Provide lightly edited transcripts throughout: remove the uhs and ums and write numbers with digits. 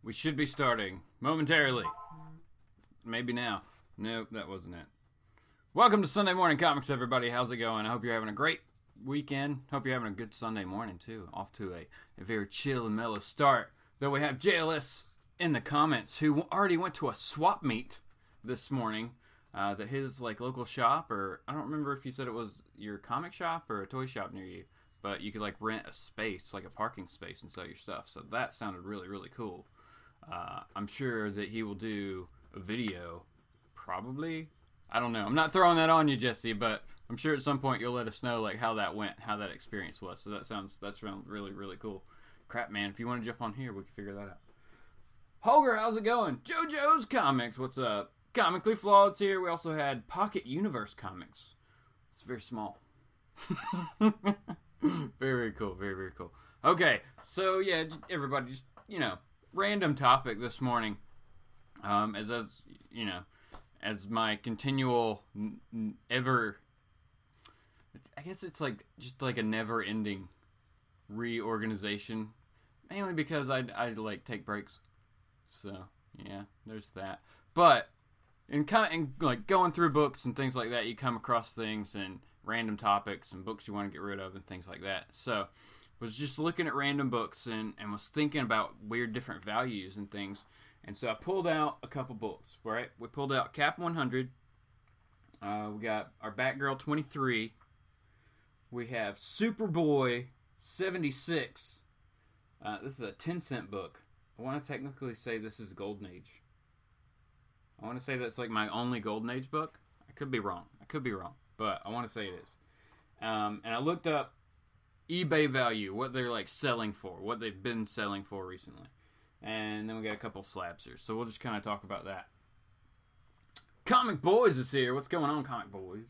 We should be starting momentarily. Maybe now. Nope, that wasn't it. Welcome to Sunday Morning Comics, everybody. How's it going? I hope you're having a great weekend. Hope you're having a good Sunday morning, too. Off to a very chill and mellow start. Though we have JLS in the comments, who already went to a swap meet this morning. That his local shop, or I don't remember if you said it was your comic shop or a toy shop near you, but you could rent a space, like a parking space, and sell your stuff. So that sounded really, really cool. I'm sure that he will do a video, probably. I don't know. I'm not throwing that on you, Jesse, but I'm sure at some point you'll let us know how that went, how that experience was. So that's really, really cool. Crap, man. If you want to jump on here, we can figure that out. Holger, how's it going? JoJo's Comics, what's up? Comically Flawed's here. We also had Pocket Universe Comics. It's very small. Very cool. Very, very cool. Okay, so yeah, everybody, just random topic this morning. As my continual ever, I guess it's just a never-ending reorganization. Mainly because I take breaks. So yeah, there's that. But in going through books and things like that, you come across things and random topics and books you want to get rid of and things like that. So was just looking at random books and was thinking about weird different values and things. And so I pulled out a couple books, right? We pulled out Cap 100. We got our Batgirl 23. We have Superboy 76. This is a 10-cent book. I want to technically say this is Golden Age. I want to say that's my only Golden Age book. I could be wrong. But I want to say it is. And I looked up eBay value, what they're selling for, what they've been selling for recently. And then we got a couple slabs here. So we'll just kind of talk about that. Comic Boys is here. What's going on, Comic Boys?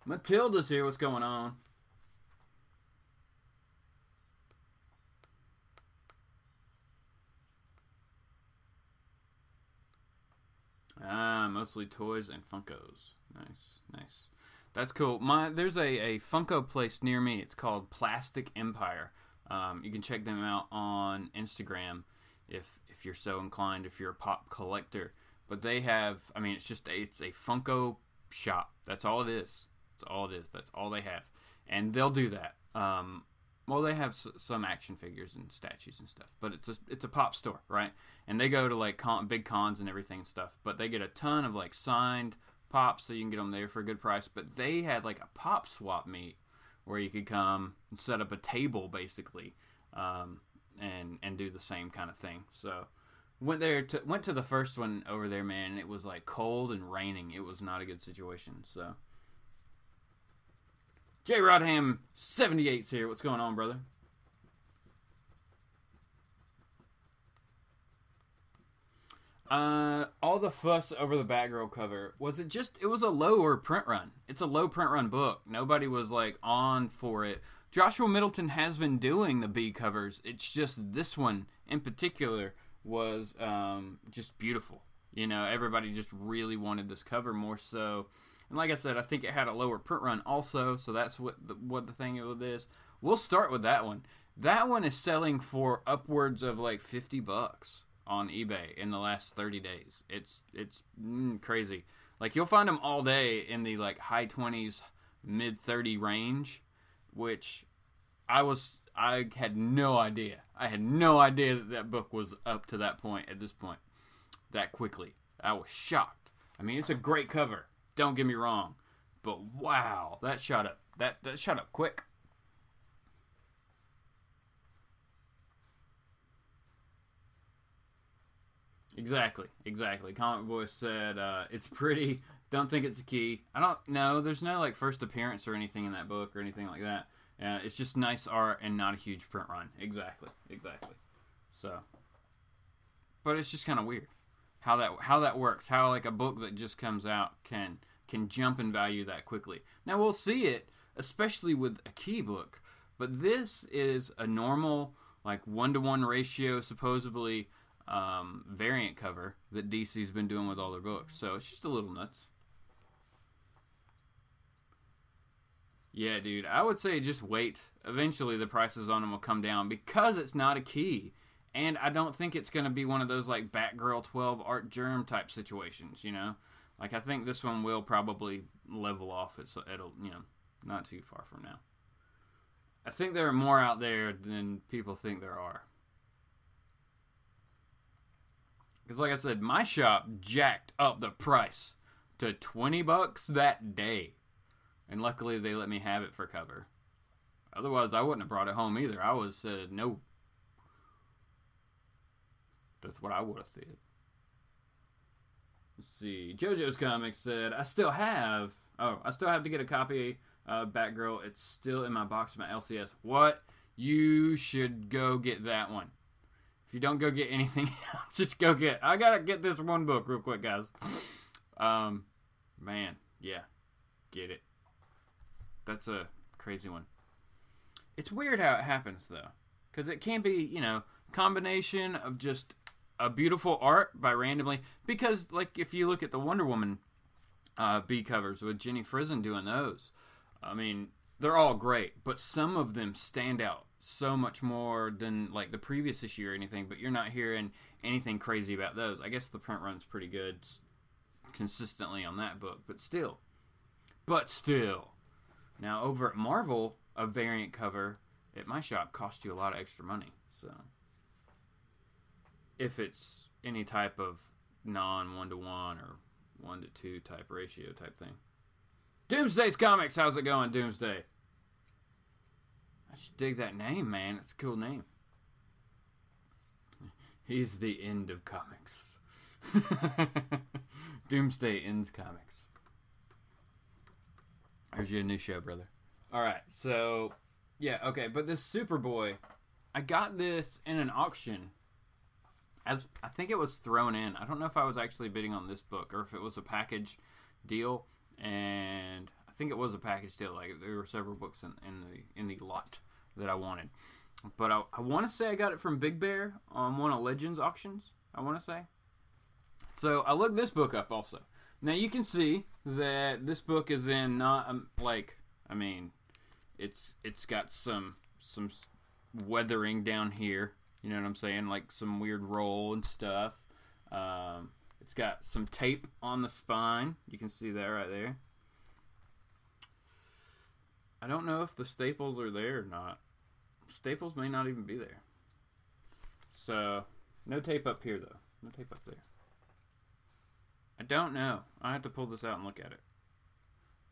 Matilda's here. What's going on? Mostly toys and Funkos. Nice. That's cool. There's a Funko place near me. It's called Plastic Empire. You can check them out on Instagram if you're so inclined, if you're a pop collector. But they have, it's a Funko shop. That's all it is. That's all they have. And they'll do that. Well, they have some action figures and statues and stuff, but it's a pop store, right? And they go to big cons and everything and stuff, but they get a ton of signed pops, so you can get them there for a good price. But they had a pop swap meet where you could come and set up a table basically, and do the same kind of thing. So went to the first one over there, man. And it was cold and raining. It was not a good situation. So. J. Rodham 78's here. What's going on, brother? All the fuss over the Batgirl cover. It was a lower print run. It's a low print run book. Nobody was on for it. Joshua Middleton has been doing the B covers. It's just this one in particular was just beautiful. Everybody just really wanted this cover more so. And like I said, I think it had a lower print run also, so that's what the thing is. We'll start with that one. That one is selling for upwards of $50 on eBay in the last 30 days. It's crazy. You'll find them all day in the high 20s, mid 30 range, which I had no idea. I had no idea that book was up to that point at this point that quickly. I was shocked. It's a great cover. Don't get me wrong, but wow, that shot up. That shot up quick. Exactly. Comic Boy said it's pretty. Don't think it's a key. I don't know. There's no first appearance or anything in that book or anything like that. It's just nice art and not a huge print run. Exactly. So, but it's just kind of weird. How that works, how a book that just comes out can jump in value that quickly. Now we'll see it, especially with a key book, but this is a normal 1-to-1 ratio supposedly variant cover that DC's been doing with all their books. So it's just a little nuts. Yeah, dude. I would say just wait. Eventually, the prices on them will come down because it's not a key. And I don't think it's going to be one of those, like, Batgirl 12 Art Germ type situations, you know? Like, I think this one will probably level off. It'll, you know, not too far from now. I think there are more out there than people think there are. Because, like I said, my shop jacked up the price to $20 that day. And luckily, they let me have it for cover. Otherwise, I wouldn't have brought it home either. I was said, no. That's what I would have said. Let's see. JoJo's Comics said, I still have to get a copy of Batgirl. It's still in my box of my LCS. What? You should go get that one. If you don't go get anything else, just go get. I gotta get this one book real quick, guys. Man, yeah. Get it. That's a crazy one. It's weird how it happens, though. Because it can be, you know, combination of just a beautiful art by randomly. Because, like, if you look at the Wonder Woman B covers with Jenny Frison doing those, I mean, they're all great. But some of them stand out so much more than, like, the previous issue or anything. But you're not hearing anything crazy about those. I guess the print run's pretty good consistently on that book. But still. Now, over at Marvel, a variant cover at my shop costs you a lot of extra money. So, if it's any type of non-1-to-1 or 1-to-2 type ratio type thing. Doomsday's Comics, how's it going, Doomsday? I just dig that name, man. It's a cool name. He's the end of comics. Doomsday ends comics. There's your new show, brother. Alright, so, yeah, okay, but this Superboy, I got this in an auction, as I think it was thrown in. I don't know if I was actually bidding on this book, or if it was a package deal, and I think it was a package deal. Like, there were several books in the lot that I wanted. But I want to say I got it from Big Bear on one of Legends auctions, I want to say. So, I looked this book up also. Now, you can see that this book is in not, I mean, it's got some weathering down here. You know what I'm saying? Like some weird roll and stuff. It's got some tape on the spine. You can see that right there. I don't know if the staples are there or not. Staples may not even be there. So, no tape up here, though. No tape up there. I don't know. I have to pull this out and look at it.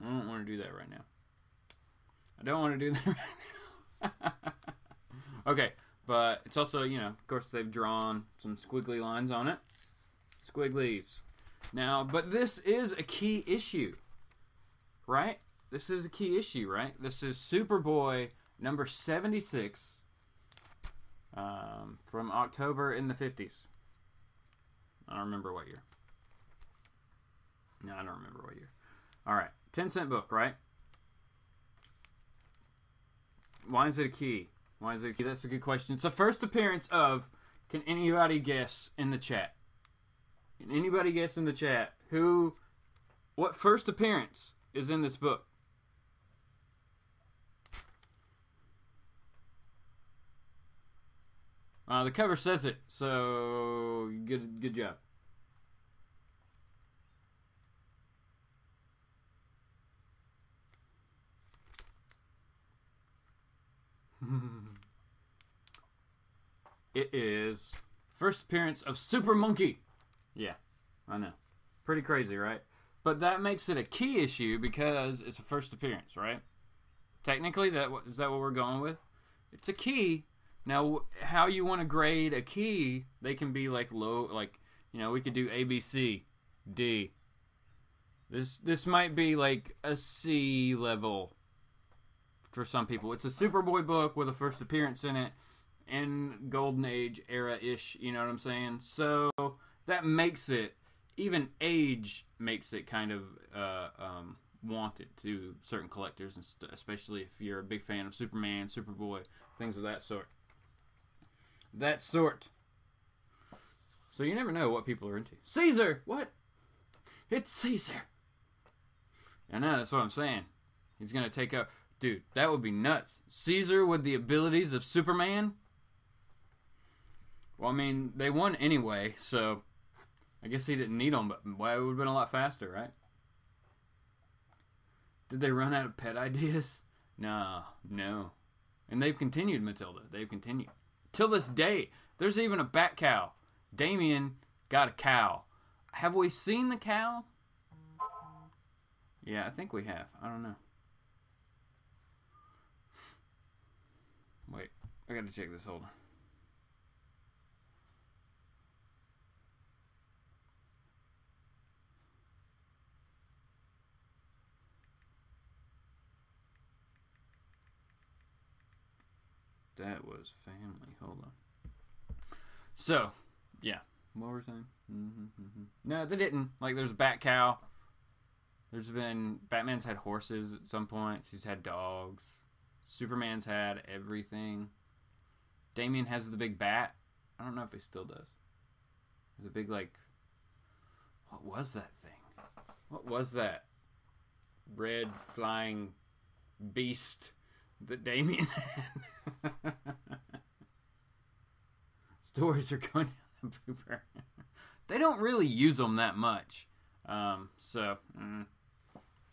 I don't want to do that right now. I don't want to do that right now. Okay, but it's also, you know, of course they've drawn some squiggly lines on it. Squigglies. Now, but this is a key issue, right? This is a key issue, right? This is Superboy number 76 from October in the 50s. I don't remember what year. No, I don't remember what year. Alright, 10-cent book, right? Why is it a key? Why is it a key? That's a good question. It's the first appearance of, can anybody guess in the chat? Can anybody guess in the chat what first appearance is in this book? The cover says it, so good job. It is first appearance of Super Monkey. Yeah, I know. Pretty crazy, right? But that makes it a key issue because it's a first appearance, right? Technically, is that what we're going with? It's a key. Now, how you want to grade a key, they can be like low, like, you know, we could do A, B, C, D. This might be like a C level for some people. It's a Superboy book with a first appearance in it, and Golden Age era-ish, you know what I'm saying? So that makes it, even age makes it kind of wanted to certain collectors, and especially if you're a big fan of Superman, Superboy, things of that sort. So you never know what people are into. Caesar! What? It's Caesar! I know, that's what I'm saying. He's going to Dude, that would be nuts. Caesar with the abilities of Superman? Well, I mean, they won anyway, so I guess he didn't need them, but it would have been a lot faster, right? Did they run out of pet ideas? No. And they've continued, Matilda. They've continued. Till this day, there's even a bat cow. Damien got a cow. Have we seen the cow? Yeah, I think we have. I don't know. Wait, I gotta check this. Hold on. That was family. Hold on. So, yeah. What were we saying? No, they didn't. Like, there's a bat cow. There's been... Batman's had horses at some points. He's had dogs. Superman's had everything. Damien has the big bat. I don't know if he still does. The big, like... What was that thing? What was that red flying beast that Damien had? Stories are going down the pooper. They don't really use them that much.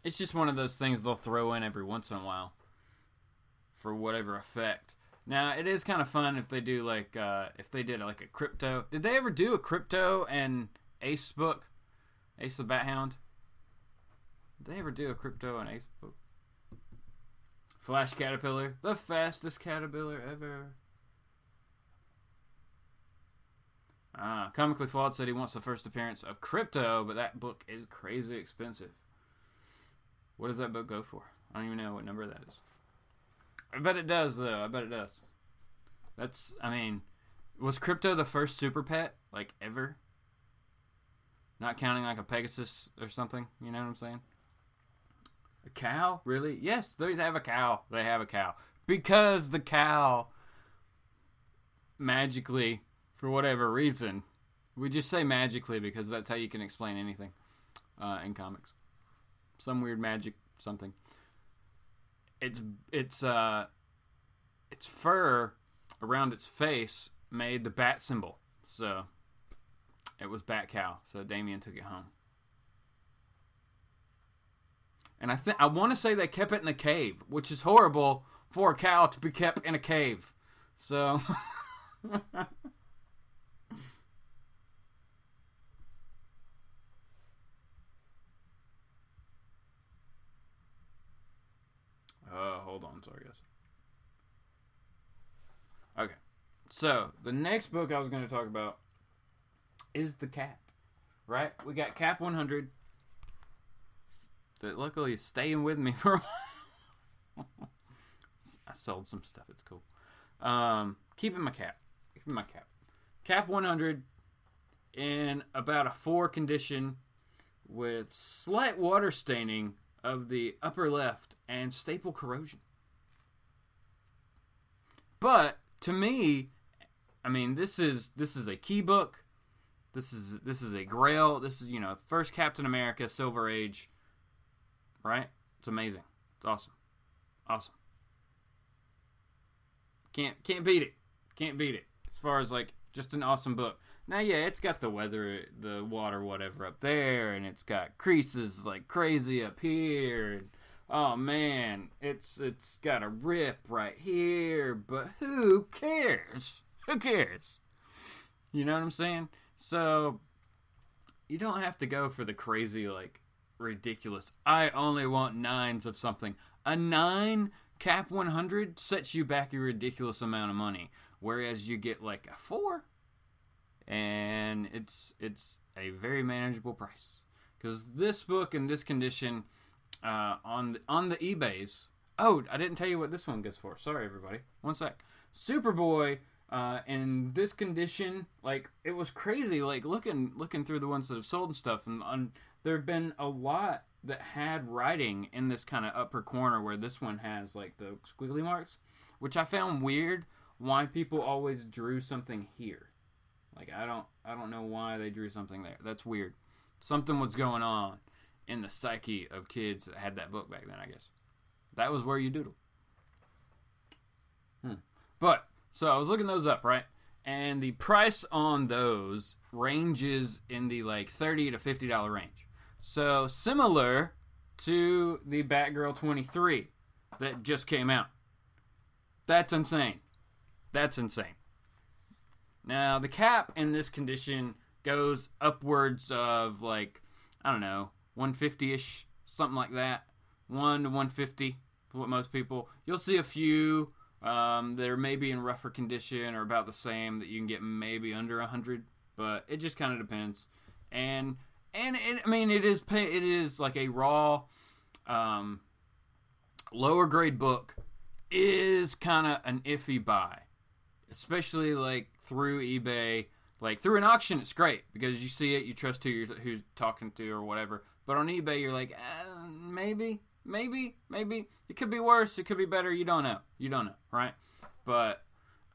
It's just one of those things they'll throw in every once in a while for whatever effect. Now, it is kind of fun if they do like, if they did like a Crypto. Did they ever do a Crypto and Ace book? Ace the Bat Hound? Did they ever do a Crypto and Ace book? Flash Caterpillar, the fastest caterpillar ever. Comically Flawed said he wants the first appearance of Crypto, but that book is crazy expensive. What does that book go for? I don't even know what number that is. I bet it does, though. I bet it does. That's, I mean, was Crypto the first super pet, like, ever? Not counting, like, a Pegasus or something, you know what I'm saying? A cow? Really? Yes, they have a cow. They have a cow. Because the cow magically, for whatever reason, we just say magically because that's how you can explain anything in comics. Some weird magic something. Its fur around its face made the bat symbol. So it was Bat Cow. So Damien took it home. And I want to say they kept it in the cave, which is horrible for a cow to be kept in a cave. So hold on, sorry guys. Okay. So, the next book I was going to talk about is the Cap. Right? We got Cap 100 that luckily is staying with me for a while. I sold some stuff. It's cool. Keeping my Cap. Keeping my Cap. Cap 100 in about a 4 condition with slight water staining of the upper left and staple corrosion. But to me, I mean, this is a key book. This is a Grail. This is, first Captain America, Silver Age. Right? It's amazing. It's awesome. Awesome. Can't beat it. Can't beat it. As far as like just an awesome book. Now, yeah, it's got the weather, the water, whatever up there, and it's got creases like crazy up here. And, oh man, it's got a rip right here, but who cares? Who cares? You know what I'm saying? So you don't have to go for the crazy, like, ridiculous. I only want 9s of something. A 9 Cap 100 sets you back a ridiculous amount of money, whereas you get like a 4. And it's a very manageable price, because this book in this condition on the eBays. Oh, I didn't tell you what this one goes for. Sorry, everybody. One sec. Superboy in this condition, like, it was crazy. Like looking through the ones that have sold and stuff, and there have been a lot that had writing in this kind of upper corner where this one has like the squiggly marks, which I found weird. Why people always drew something here. Like, I don't know why they drew something there. That's weird. Something was going on in the psyche of kids that had that book back then, I guess. That was where you doodle. So I was looking those up, right? And the price on those ranges in the like $30 to $50 range. So similar to the Batgirl 23 that just came out. That's insane. That's insane. Now, the cap in this condition goes upwards of like, I don't know, 150-ish, something like that. 1 to 150 for what most people. You'll see a few that are maybe in rougher condition or about the same that you can get maybe under 100, but it just kind of depends. And it, I mean, it is like a raw, lower grade book is kind of an iffy buy, especially like through eBay. Like through an auction, it's great because you see it, you trust who's talking to or whatever. But on eBay, you're like, maybe it could be worse, it could be better. You don't know, right? But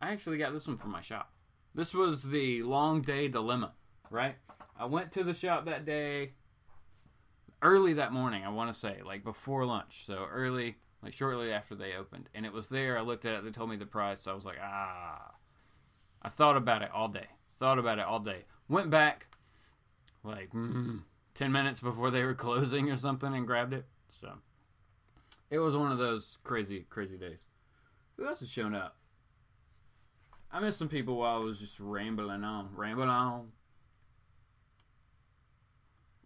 I actually got this one from my shop. This was the Long Day Dilemma, right? I went to the shop that day, early that morning. I want to say like before lunch, so early, like shortly after they opened, and it was there. I looked at it. They told me the price. So I was like, I thought about it all day. Went back like 10 minutes before they were closing or something and grabbed it. So it was one of those crazy days. Who else has shown up? I missed some people while I was just rambling on.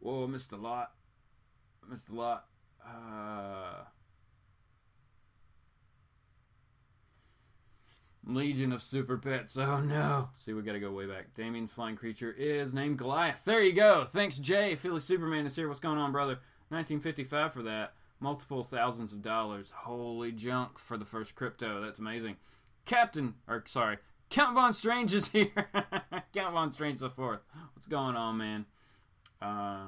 Whoa, I missed a lot. Legion of Super Pets. Oh no. See, we gotta go way back. Damien's flying creature is named Goliath. There you go. Thanks, Jay. Philly Superman is here. What's going on, brother? 1955 for that. Multiple thousands of dollars. Holy junk for the first crypto. That's amazing. Count Von Strange is here. Count Von Strange the fourth. What's going on, man? Oh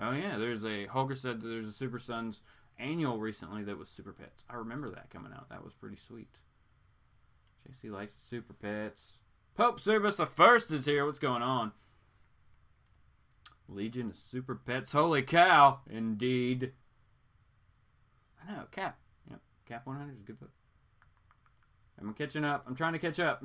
yeah, Holger said that there's a Super Sons annual recently that was Super Pets. I remember that coming out. That was pretty sweet. JC likes Super Pets. Pope Service the First is here. What's going on? Legion of Super Pets. Holy cow. Indeed. I know. Cap. Yep. Cap 100 is a good book. I'm catching up. I'm trying to catch up.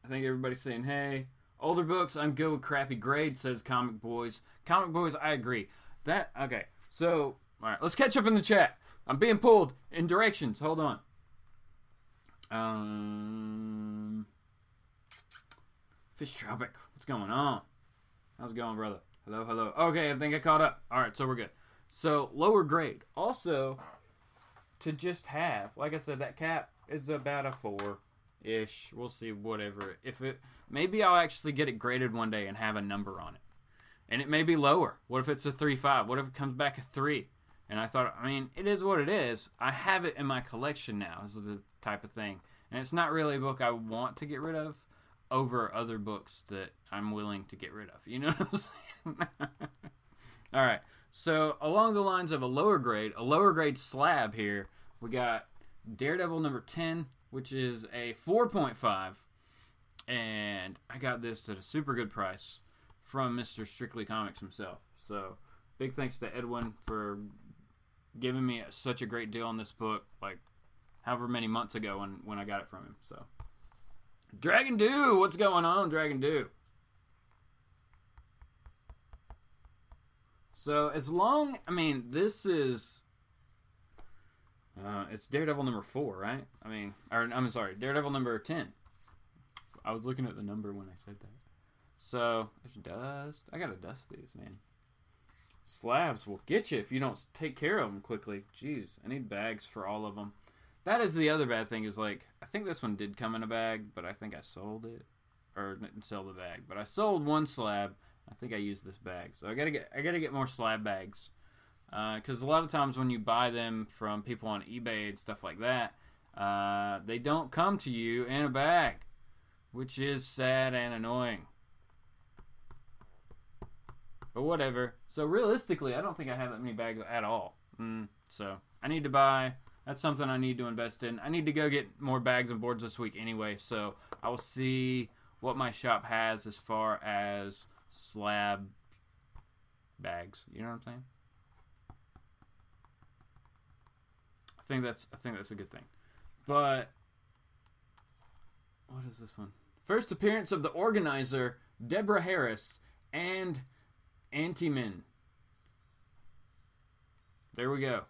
I think everybody's saying, hey. Older books, I'm good with crappy grades, says Comic Boys. Comic Boys, I agree. Okay. So, all right, let's catch up in the chat. I'm being pulled in directions. Hold on. Fish Tropic, what's going on? How's it going, brother? Hello. Okay, I think I caught up. All right, so we're good. So, lower grade. Also, to just have, like I said, that cap is about a 4-ish. We'll see, whatever. Maybe I'll actually get it graded one day and have a number on it. And it may be lower. What if it's a 3.5? What if it comes back a 3? And I thought, I mean, it is what it is. I have it in my collection now, is the type of thing. And it's not really a book I want to get rid of over other books that I'm willing to get rid of. You know what I'm saying? All right. So along the lines of a lower grade slab here, we got Daredevil number 10, which is a 4.5. And I got this at a super good price from Mr. Strictly Comics himself. So, big thanks to Edwin for giving me such a great deal on this book, like however many months ago when I got it from him. So, Dragon Dew, what's going on, Dragon Dew? So, this is it's Daredevil number 4, right? Daredevil number 10. I was looking at the number when I said that. So, there's dust. I gotta dust these, man. Slabs will get you if you don't take care of them quickly. Jeez, I need bags for all of them. That is the other bad thing is, like, I think this one did come in a bag, but I think I sold it. Or didn't sell the bag. But I sold one slab. I think I used this bag. So I gotta get more slab bags. Because a lot of times when you buy them from people on eBay and stuff like that, they don't come to you in a bag. Which is sad and annoying. But whatever. So realistically, I don't think I have that many bags at all. So I need to buy. That's something I need to invest in. I need to go get more bags and boards this week anyway. So I will see what my shop has as far as slab bags. You know what I'm saying? think that's a good thing. But what is this one? First appearance of the organizer, Deborah Harris, and Antimin. There we go.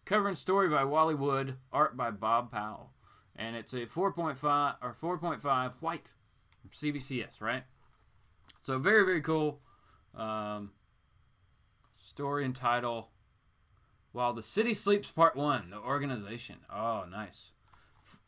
Cover and story by Wally Wood, art by Bob Powell. And it's a 4.5 or 4.5 white CBCS, right? So very, very cool. Story and title. While the City Sleeps Part 1, the organization. Oh, nice.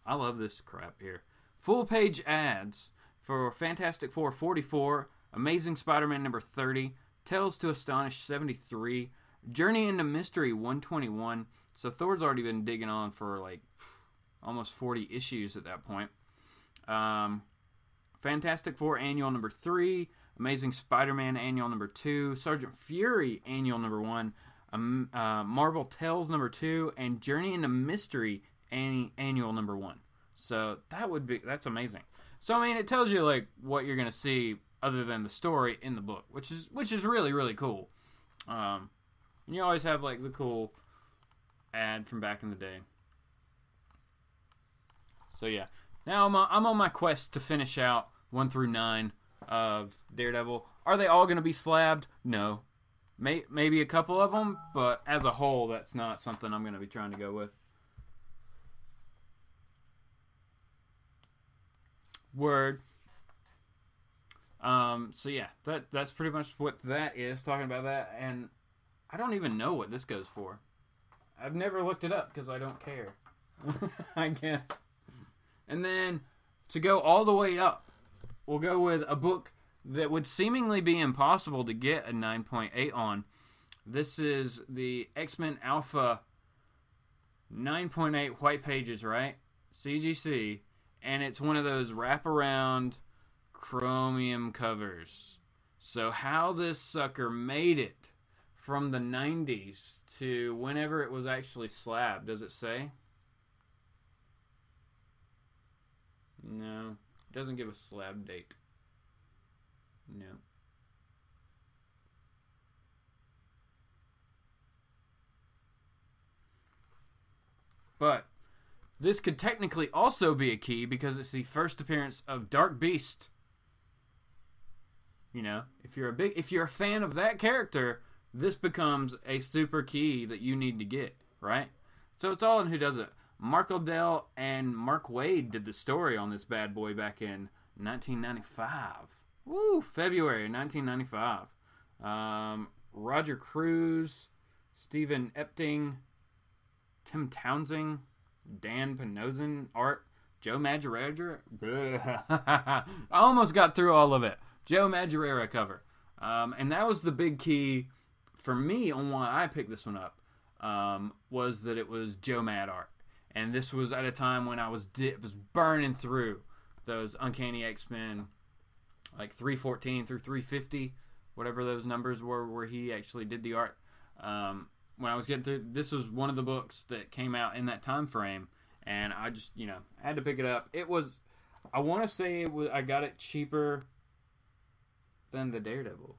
I love this crap here. Full page ads for Fantastic Four 44, Amazing Spider-Man number 30, Tales to Astonish 73, Journey into Mystery 121. So Thor's already been digging on for like almost 40 issues at that point. Fantastic Four Annual number 3, Amazing Spider-Man Annual number 2, Sergeant Fury Annual number 1, Marvel Tales number 2, and Journey into Mystery Annual number 1. So that's amazing. So I mean, it tells you like what you're gonna see other than the story in the book, which is really, really cool. And you always have like the cool ad from back in the day. So yeah, now I'm on my quest to finish out 1 through 9 of Daredevil. Are they all gonna be slabbed? No. Maybe a couple of them, but as a whole, that's not something I'm gonna be trying to go with. Word. So yeah, that's pretty much what that is, talking about that, and I don't even know what this goes for. I've never looked it up because I don't care. I guess. And then to go all the way up, we'll go with a book that would seemingly be impossible to get a 9.8 on. This is the X-Men Alpha 9.8 white pages, right? CGC. And it's one of those wraparound chromium covers. So how this sucker made it from the 90s to whenever it was actually slabbed, does it say? No. It doesn't give a slab date. No. But this could technically also be a key because it's the first appearance of Dark Beast. You know, if you're a fan of that character, this becomes a super key that you need to get, right? So it's all in who does it. Mark Odell and Mark Waid did the story on this bad boy back in 1995. Woo, February 1995. Roger Cruz, Stephen Epting, Tim Townsend, Dan Panozin, art, Joe Madureira. I almost got through all of it. Joe Madureira cover. And that was the big key for me on why I picked this one up, was that it was Joe Mad art. And this was at a time when I was burning through those Uncanny X-Men, like 314 through 350, whatever those numbers were where he actually did the art. When I was getting through, this was one of the books that came out in that time frame, and I just, had to pick it up. It was, I want to say I got it cheaper than the Daredevil.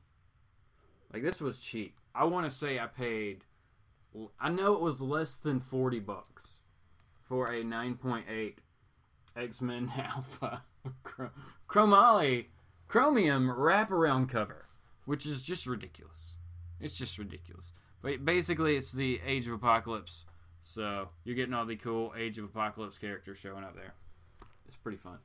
Like, this was cheap. I want to say I know it was less than $40 for a 9.8 X-Men Alpha chromium wraparound cover, which is just ridiculous. It's just ridiculous. But basically, it's the Age of Apocalypse, so you're getting all the cool Age of Apocalypse characters showing up there. It's pretty fun.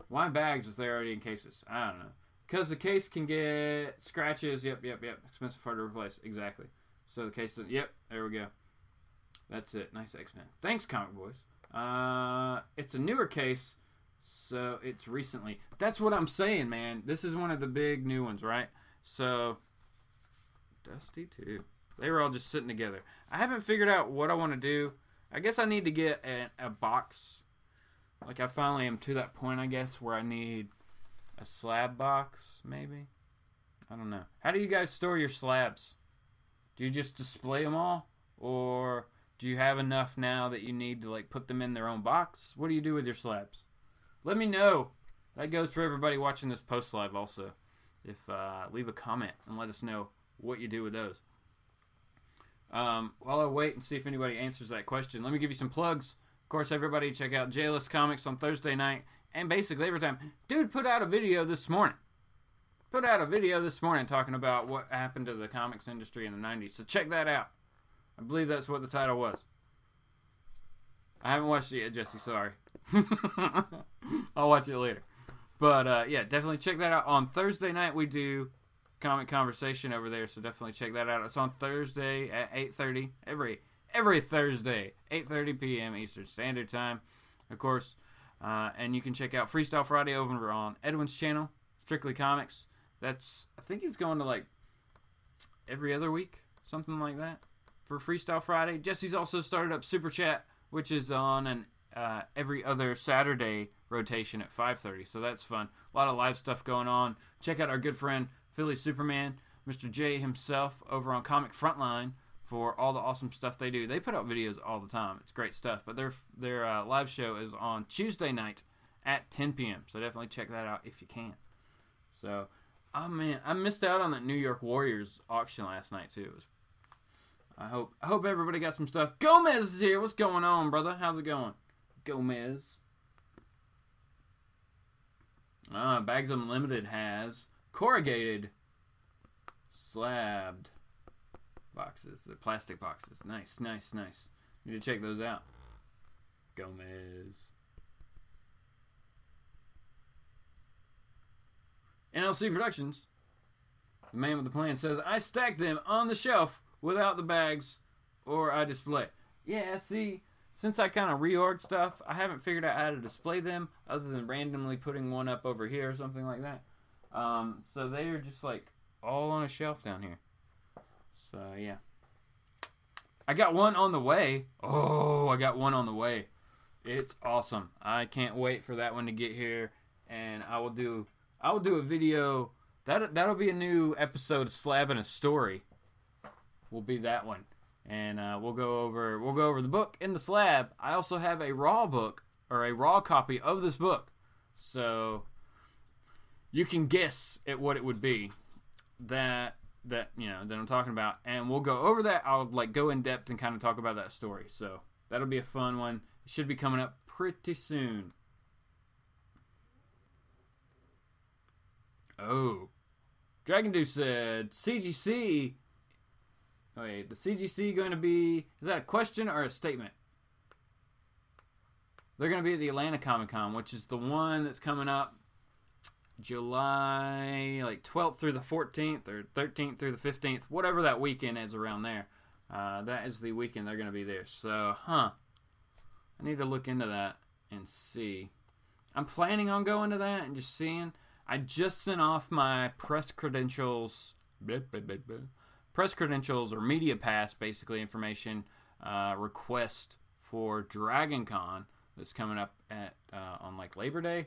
Why bags if they're already in cases? I don't know. Because the case can get scratches. Yep. Expensive, hard to replace. Exactly. So the case doesn't. Yep, there we go. That's it. Nice X-Men. Thanks, Comic Boys. It's a newer case, so it's recently. That's what I'm saying, man. This is one of the big new ones, right? So, Dusty too. They were all just sitting together. I haven't figured out what I want to do. I guess I need to get a box. Like, I finally am to that point, I guess, where I need a slab box, maybe? I don't know. How do you guys store your slabs? Do you just display them all? Or do you have enough now that you need to, like, put them in their own box? What do you do with your slabs? Let me know. That goes for everybody watching this post live also. If leave a comment and let us know what you do with those. While I wait and see if anybody answers that question, let me give you some plugs. Of course, everybody check out JLS Comics on Thursday night, and basically every time. Dude put out a video this morning. Talking about what happened to the comics industry in the 90s. So check that out. I believe that's what the title was. I haven't watched it yet, Jesse. Sorry. I'll watch it later. But, yeah, definitely check that out. On Thursday night, we do ComiConversation over there, so definitely check that out. It's on Thursday at 8:30. Every Thursday, 8:30 p.m. Eastern Standard Time, of course. And you can check out Freestyle Friday over on Edwin's channel, Strictly Comics. I think it's going to, like, every other week, something like that, for Freestyle Friday. Jesse's also started up Super Chat, which is on an every other Saturday rotation at 5:30, so that's fun. A lot of live stuff going on. Check out our good friend Philly Superman, Mr. J himself, over on ComicFrontline for all the awesome stuff they do. They put out videos all the time. It's great stuff, but their live show is on Tuesday night at 10 p.m., so definitely check that out if you can. So, oh man, I missed out on that New York Warriors auction last night too. I hope everybody got some stuff. Gomez is here. What's going on, brother? How's it going? Gomez. Bags Unlimited has corrugated slabbed boxes. The plastic boxes. Nice. Need to check those out. Gomez. NLC Productions. The man with the plan says, I stack them on the shelf without the bags, or I display. Yeah, see, since I kind of reorged stuff, I haven't figured out how to display them other than randomly putting one up over here or something like that. So they are just like all on a shelf down here. So yeah, I got one on the way. It's awesome. I can't wait for that one to get here, and I will do a video. That'll be a new episode of Slabbing a Story. Will be that one, and we'll go over the book in the slab. I also have a raw book, or a raw copy of this book, so you can guess at what it would be that I'm talking about, and we'll go over that. I'll go in depth and kind of talk about that story. So that'll be a fun one. It should be coming up pretty soon. Oh, Dragon Dew said CGC. Wait, the CGC going to be... Is that a question or a statement? They're going to be at the Atlanta Comic-Con, which is the one that's coming up July 12th through the 14th, or 13th through the 15th, whatever that weekend is around there. That is the weekend they're going to be there. So, I need to look into that and see. I'm planning on going to that and just seeing. I just sent off my press credentials... Press credentials or media pass, basically, information request for Dragon Con that's coming up at on Labor Day. Is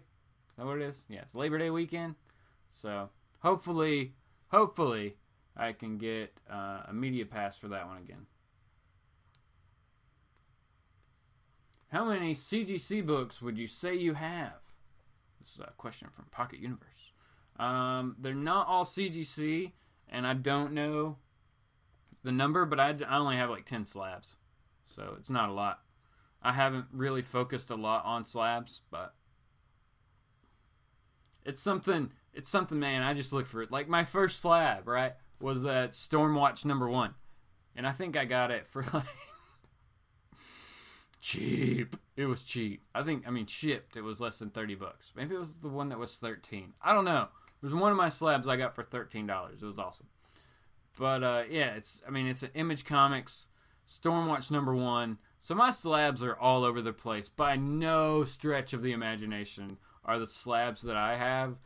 that what it is? Yeah, it's Labor Day weekend. So hopefully I can get a media pass for that one again. How many CGC books would you say you have? This is a question from Pocket Universe. They're not all CGC, and I don't know the number, but I only have 10 slabs, so it's not a lot. I haven't really focused a lot on slabs, but it's something, man. I just look for it. My first slab, right, was that Stormwatch #1, and I think I got it for cheap. It was cheap. Shipped. It was less than $30. Maybe it was the one that was $13. I don't know. It was one of my slabs I got for $13. It was awesome. But, yeah, it's an Image Comics, Stormwatch #1. So my slabs are all over the place. By no stretch of the imagination are the slabs that I have,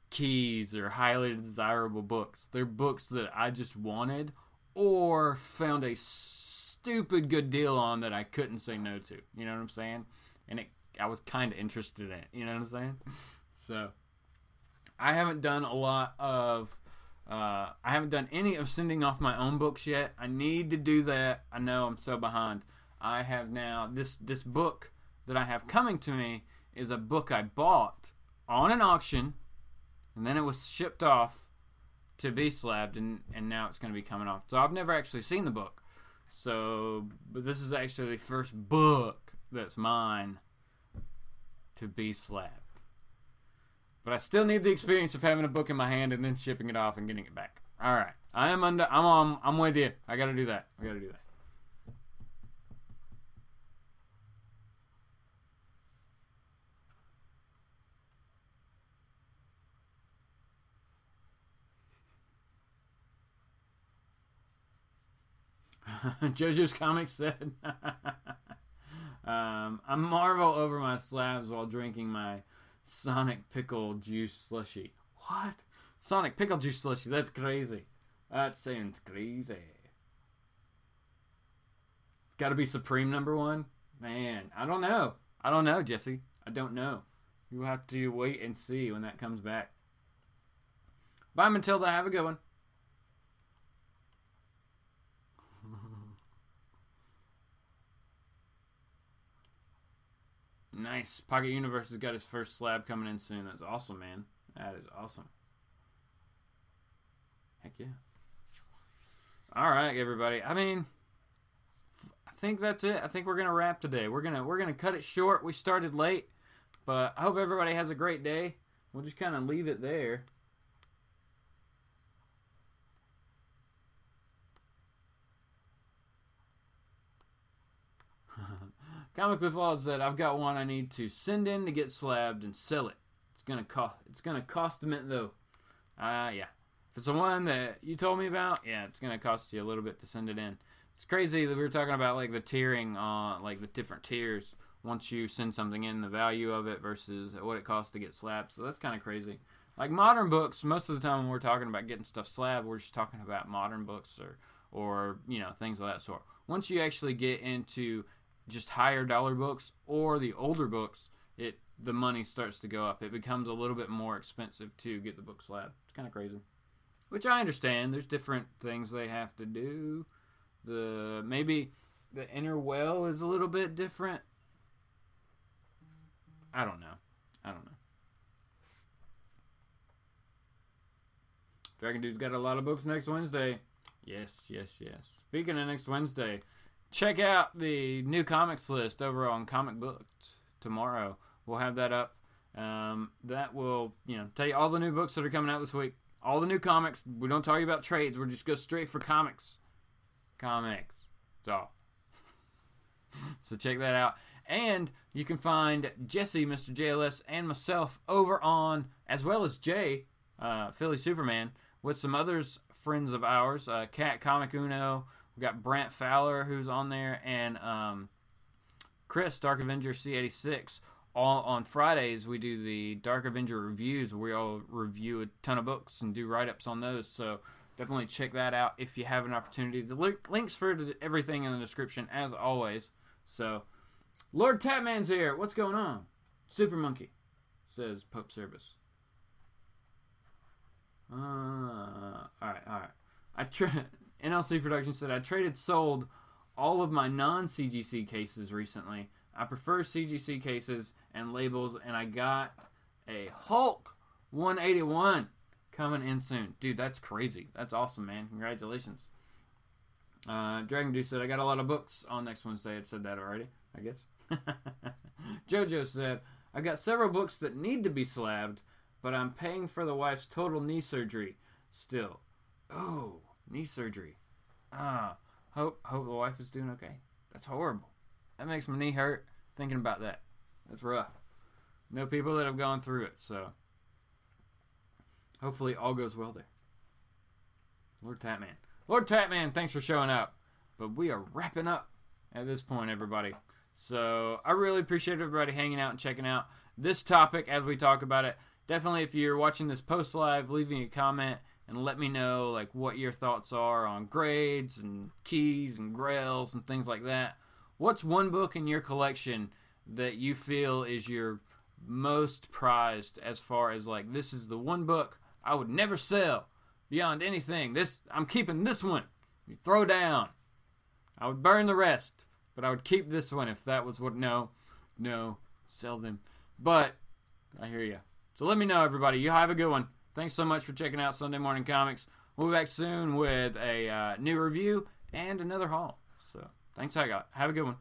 keys or highly desirable books. They're books that I just wanted or found a stupid good deal on that I couldn't say no to. You know what I'm saying? And I was kind of interested in it. You know what I'm saying? So, I haven't done a lot of... I haven't done any of sending off my own books yet. I need to do that. I know I'm so behind. I have now... This book that I have coming to me is a book I bought on an auction, and then it was shipped off to be slabbed, and now it's going to be coming off. So I've never actually seen the book. So, but this is actually the first book that's mine to be slabbed. But I still need the experience of having a book in my hand and then shipping it off and getting it back. All right, I'm with you. I got to do that. JoJo's Comics said, I marvel over my slabs while drinking my Sonic Pickle Juice Slushy. What? Sonic Pickle Juice Slushy? That's crazy. That sounds crazy. It's got to be Supreme #1? Man, I don't know, Jesse. I don't know. You'll have to wait and see when that comes back. Bye, Matilda. Have a good one. Nice. Pocket Universe has got his first slab coming in soon. That's awesome, man. That is awesome. Heck yeah. All right, everybody. I mean, I think that's it. I think we're gonna wrap today. We're gonna cut it short. We started late, but I hope everybody has a great day. We'll just kind of leave it there. Comic with Law said, I've got one I need to send in to get slabbed and sell it. It's gonna cost a mint though. Yeah. If it's the one that you told me about, yeah, it's gonna cost you a little bit to send it in. It's crazy that we were talking about like the tiering on like the different tiers once you send something in, the value of it versus what it costs to get slabbed. So that's kind of crazy. Like modern books, most of the time when we're talking about getting stuff slabbed, we're just talking about modern books or you know, things of that sort. Once you actually get into just higher dollar books or the older books, the money starts to go up. It becomes a little bit more expensive to get the book slabbed. It's kind of crazy, which I understand. There's different things they have to do. Maybe the inner well is a little bit different. I don't know. Dragon Dude's got a lot of books next Wednesday. Yes. Speaking of next Wednesday, check out the new comics list over on Comic Books tomorrow. We'll have that up. That will, tell you all the new books that are coming out this week. All the new comics. We don't talk about trades. We'll just go straight for comics. So check that out. And you can find Jesse, Mr. JLS, and myself over on, as well as Jay, Philly Superman, with some others, friends of ours, Cat Comic Uno. We got Brant Fowler, who's on there, and Chris, Dark Avenger C86. All on Fridays, we do the Dark Avenger reviews, where we all review a ton of books and do write-ups on those. So definitely check that out if you have an opportunity. The links for everything in the description, as always. So, Lord Tapman's here. What's going on? Super Monkey, says Pope Service. All right. NLC Production said, I sold all of my non-CGC cases recently. I prefer CGC cases and labels, and I got a Hulk 181 coming in soon. Dude, that's crazy. That's awesome, man. Congratulations. Dragon Dew said, I got a lot of books on next Wednesday. It said that already, I guess. JoJo said, I got several books that need to be slabbed, but I'm paying for the wife's total knee surgery still. Oh, knee surgery. Hope the wife is doing okay. That's horrible. That makes my knee hurt thinking about that. That's rough. Know people that have gone through it, so hopefully all goes well there. Lord Tatman, thanks for showing up. But we are wrapping up at this point, everybody. So I really appreciate everybody hanging out and checking out this topic as we talk about it. Definitely, if you're watching this post live, leaving a comment and let me know like what your thoughts are on grades and keys and grails and things like that. What's one book in your collection that you feel is your most prized, as far as like, this is the one book I would never sell beyond anything. I'm keeping this one. You throw down. I would burn the rest, but I would keep this one if that was what. No, sell them. But I hear you. So let me know, everybody. You have a good one. Thanks so much for checking out Sunday Morning Comics. We'll be back soon with a new review and another haul. So thanks, I got. Have a good one.